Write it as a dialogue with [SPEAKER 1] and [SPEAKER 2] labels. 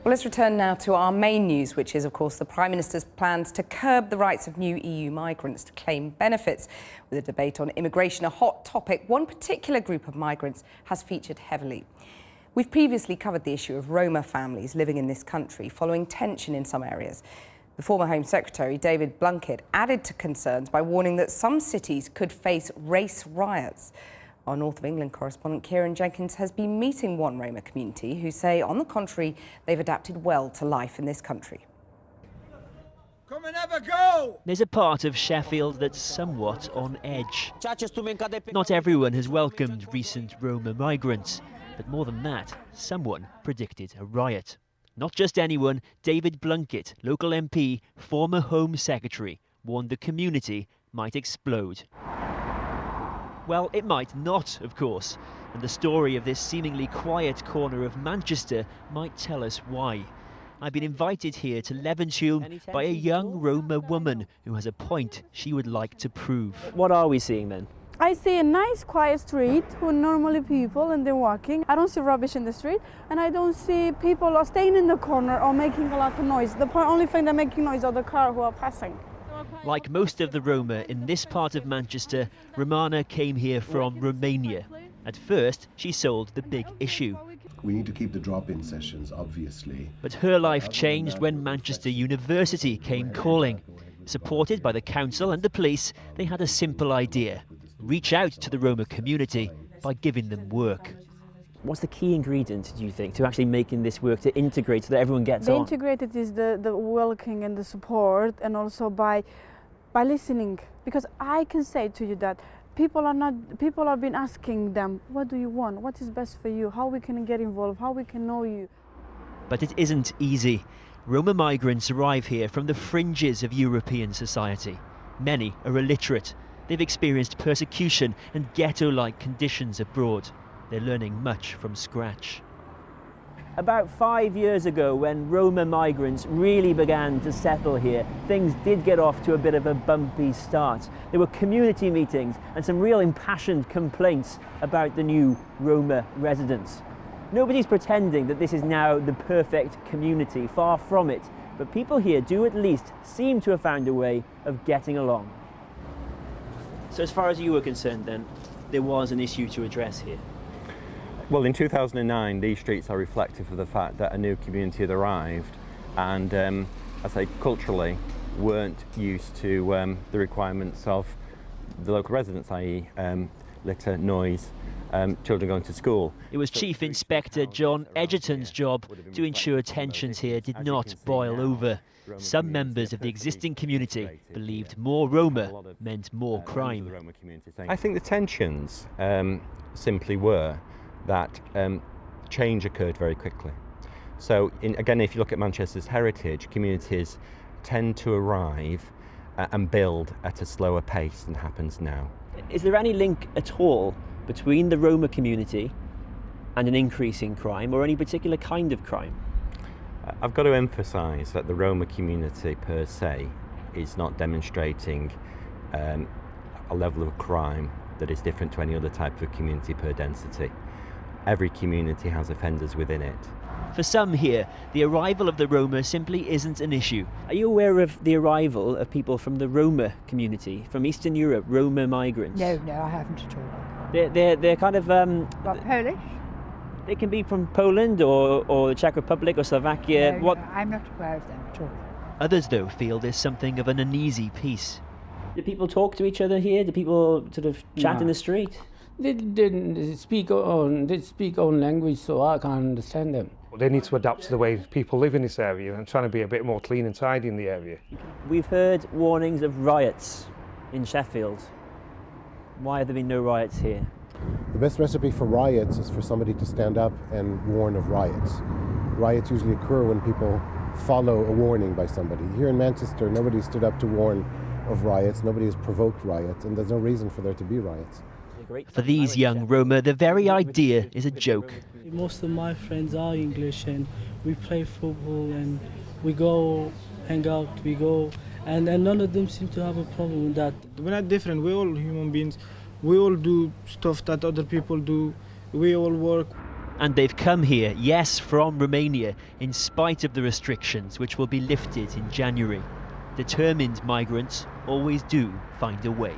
[SPEAKER 1] Well, let's return now to our main news, which is, of course, the Prime Minister's plans to curb the rights of new EU migrants to claim benefits. With a debate on immigration a hot topic, one particular group of migrants has featured heavily. We've previously covered the issue of Roma families living in this country following tension in some areas. The former Home Secretary, David Blunkett, added to concerns by warning that some cities could face race riots. Our North of England correspondent Kieran Jenkins has been meeting one Roma community who say, on the contrary, they've adapted well to life in this country.
[SPEAKER 2] Come and have a go!
[SPEAKER 3] There's a part of Sheffield that's somewhat on edge. Not everyone has welcomed recent Roma migrants, but more than that, someone predicted a riot. Not just anyone, David Blunkett, local MP, former Home Secretary, warned the community might explode. Well, it might not, of course, and the story of this seemingly quiet corner of Manchester might tell us why. I've been invited here to Levenshulme by a young Roma woman who has a point she would like to prove. What are we seeing then?
[SPEAKER 4] I see a nice quiet street with normally people and they're walking. I don't see rubbish in the street and I don't see people are staying in the corner or making a lot of noise. The only thing they're making noise are the car who are passing.
[SPEAKER 3] Like most of the Roma in this part of Manchester, Romana came here from Romania. At first, she sold the big issue.
[SPEAKER 5] We need to keep the drop-in sessions, obviously.
[SPEAKER 3] But her life changed when Manchester University came calling. Supported by the council and the police, they had a simple idea: reach out to the Roma community by giving them work. What's the key ingredient, do you think, to actually making this work, to integrate so that everyone gets on?
[SPEAKER 4] The integrated is the welcoming and the support, and also by listening. Because I can say to you that people have been asking them, what do you want? What is best for you? How we can get involved? How we can know you?
[SPEAKER 3] But it isn't easy. Roma migrants arrive here from the fringes of European society. Many are illiterate. They've experienced persecution and ghetto-like conditions abroad. They're learning much from scratch. About 5 years ago, when Roma migrants really began to settle here, things did get off to a bit of a bumpy start. There were community meetings and some real impassioned complaints about the new Roma residents. Nobody's pretending that this is now the perfect community, far from it, but people here do at least seem to have found a way of getting along. So as far as you were concerned then, there was an issue to address here?
[SPEAKER 6] Well, in 2009, these streets are reflective of the fact that a new community had arrived and, I say, culturally weren't used to the requirements of the local residents, i.e. litter, noise, children going to school.
[SPEAKER 3] It was Chief Inspector John Edgerton's job to ensure tensions here did not boil over. Some members of the existing community believed more Roma meant more crime.
[SPEAKER 6] I think the tensions simply were that change occurred very quickly. So again, if you look at Manchester's heritage, communities tend to arrive and build at a slower pace than happens now.
[SPEAKER 3] Is there any link at all between the Roma community and an increase in crime, or any particular kind of crime?
[SPEAKER 6] I've got to emphasise that the Roma community per se is not demonstrating a level of crime that is different to any other type of community per density. Every community has offenders within it.
[SPEAKER 3] For some here, the arrival of the Roma simply isn't an issue. Are you aware of the arrival of people from the Roma community, from Eastern Europe, Roma migrants?
[SPEAKER 7] No, I haven't at all.
[SPEAKER 3] They're kind of...
[SPEAKER 7] What, Polish?
[SPEAKER 3] They can be from Poland or the Czech Republic or Slovakia.
[SPEAKER 7] No, I'm not aware of them at all.
[SPEAKER 3] Others, though, feel there's something of an uneasy peace. Do people talk to each other here? Do people sort of chat in the street?
[SPEAKER 8] They speak own language, so I can't understand them.
[SPEAKER 9] They need to adapt to the way people live in this area and trying to be a bit more clean and tidy in the area.
[SPEAKER 3] We've heard warnings of riots in Sheffield. Why have there been no riots here?
[SPEAKER 5] The best recipe for riots is for somebody to stand up and warn of riots. Riots usually occur when people follow a warning by somebody. Here in Manchester, nobody stood up to warn of riots, nobody has provoked riots, and there's no reason for there to be riots.
[SPEAKER 3] For these young Roma, the very idea is a joke.
[SPEAKER 10] Most of my friends are English and we play football and we go hang out, and none of them seem to have a problem with that.
[SPEAKER 11] We're not different, we're all human beings. We all do stuff that other people do. We all work.
[SPEAKER 3] And they've come here, yes, from Romania, in spite of the restrictions which will be lifted in January. Determined migrants always do find a way.